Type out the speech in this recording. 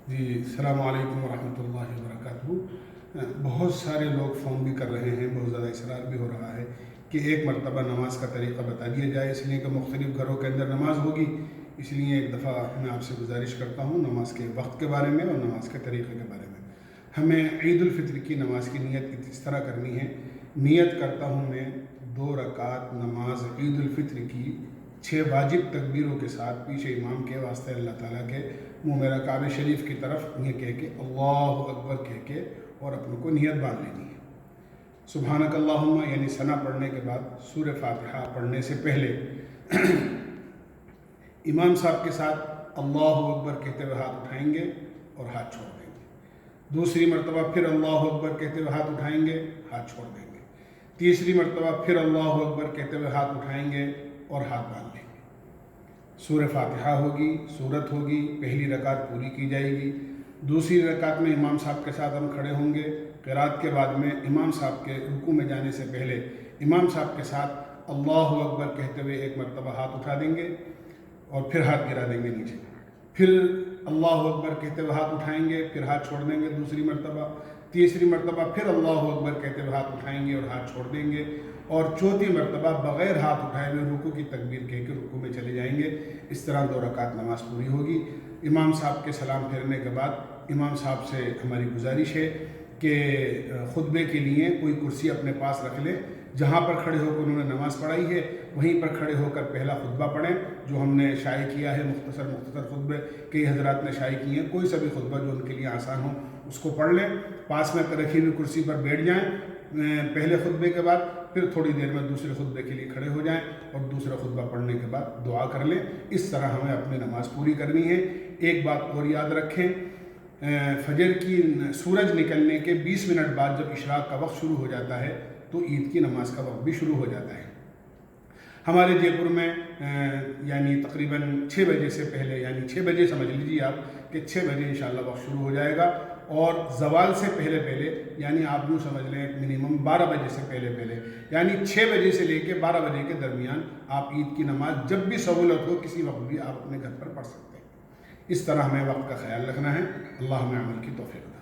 جی السلام علیکم ورحمۃ اللہ وبرکاتہ۔ بہت سارے لوگ فون بھی کر رہے ہیں، بہت زیادہ اصرار بھی ہو رہا ہے کہ ایک مرتبہ نماز کا طریقہ بتا دیا جائے، اس لیے کہ مختلف گھروں کے اندر نماز ہوگی، اس لیے ایک دفعہ میں آپ سے گزارش کرتا ہوں نماز کے وقت کے بارے میں اور نماز کے طریقے کے بارے میں۔ ہمیں عید الفطر کی نماز کی نیت اس طرح کرنی ہے۔ نیت کرتا ہوں میں 2 رکعت نماز عید الفطر کی 6 واجب تکبیروں کے ساتھ پیچھے امام کے واسطے اللہ تعالیٰ کے منہ میرا کعبہ شریف کی طرف یہ کہہ کے اللہ اکبر کہہ کے اور اپنوں کو نیت باندھ لینی ہے۔ سبحانک اللہم یعنی ثنا پڑھنے کے بعد سورہ فاتحہ پڑھنے سے پہلے امام صاحب کے ساتھ اللہ اکبر کہتے ہوئے ہاتھ اٹھائیں گے اور ہاتھ چھوڑ دیں گے۔ دوسری مرتبہ پھر اللہ اکبر کہتے ہوئے ہاتھ اٹھائیں گے، ہاتھ چھوڑ دیں گے۔ تیسری مرتبہ پھر اللہ اکبر کہتے ہوئے ہاتھ اٹھائیں گے اور ہاتھ باندھ لیں گے۔ سورہ فاتحہ ہوگی، سورت ہوگی، پہلی رکعت پوری کی جائے گی۔ دوسری رکعت میں امام صاحب کے ساتھ ہم کھڑے ہوں گے۔ قرات کے بعد میں امام صاحب کے رکوع میں جانے سے پہلے امام صاحب کے ساتھ اللہ اکبر کہتے ہوئے ایک مرتبہ ہاتھ اٹھا دیں گے اور پھر ہاتھ گرا دیں گے نیچے۔ پھر اللہ اکبر کہتے ہوئے ہاتھ اٹھائیں گے، پھر ہاتھ چھوڑ دیں گے دوسری مرتبہ۔ تیسری مرتبہ پھر اللہ اکبر کہتے ہوئے ہاتھ اٹھائیں گے اور ہاتھ چھوڑ دیں گے، اور چوتھی مرتبہ بغیر ہاتھ اٹھائے ہوئے رکوع کی تکبیر کہہ کے رکوع میں چلے جائیں گے۔ اس طرح 2 رکعت نماز پوری ہوگی۔ امام صاحب کے سلام پھیرنے کے بعد امام صاحب سے ہماری گزارش ہے کہ خطبے کے لیے کوئی کرسی اپنے پاس رکھ لیں، جہاں پر کھڑے ہو کر انہوں نے نماز پڑھائی ہے وہیں پر کھڑے ہو کر پہلا خطبہ پڑھیں جو ہم نے شائع کیا ہے۔ مختصر خطبے کئی حضرات نے شائع کیے ہیں، کوئی سا بھی خطبہ جو ان کے لیے آسان ہو اس کو پڑھ لیں، پاس میں رکھی ہوئی کرسی پر بیٹھ جائیں پہلے خطبے کے بعد، پھر تھوڑی دیر میں دوسرے خطبے کے لیے کھڑے ہو جائیں اور دوسرا خطبہ پڑھنے کے بعد دعا کر لیں۔ اس طرح ہمیں اپنی نماز پوری کرنی ہے۔ ایک بات اور یاد رکھیں، فجر کی سورج نکلنے کے 20 منٹ بعد جب اشراق کا وقت شروع ہو جاتا ہے تو عید کی نماز کا وقت بھی شروع ہو جاتا ہے۔ ہمارے جے پور میں یعنی تقریباً 6 بجے سے پہلے، یعنی 6 بجے سمجھ لیجیے آپ کہ 6 بجے انشاءاللہ وقت شروع ہو جائے گا، اور زوال سے پہلے یعنی آپ یوں سمجھ لیں منیمم 12 بجے سے پہلے یعنی 6 بجے سے لے کے 12 بجے کے درمیان آپ عید کی نماز جب بھی سہولت ہو کسی وقت بھی آپ اپنے گھر پر پڑھ سکتے ہیں۔ اس طرح ہمیں وقت کا خیال رکھنا ہے۔ اللہ ہمیں عمل کی توفیق دے۔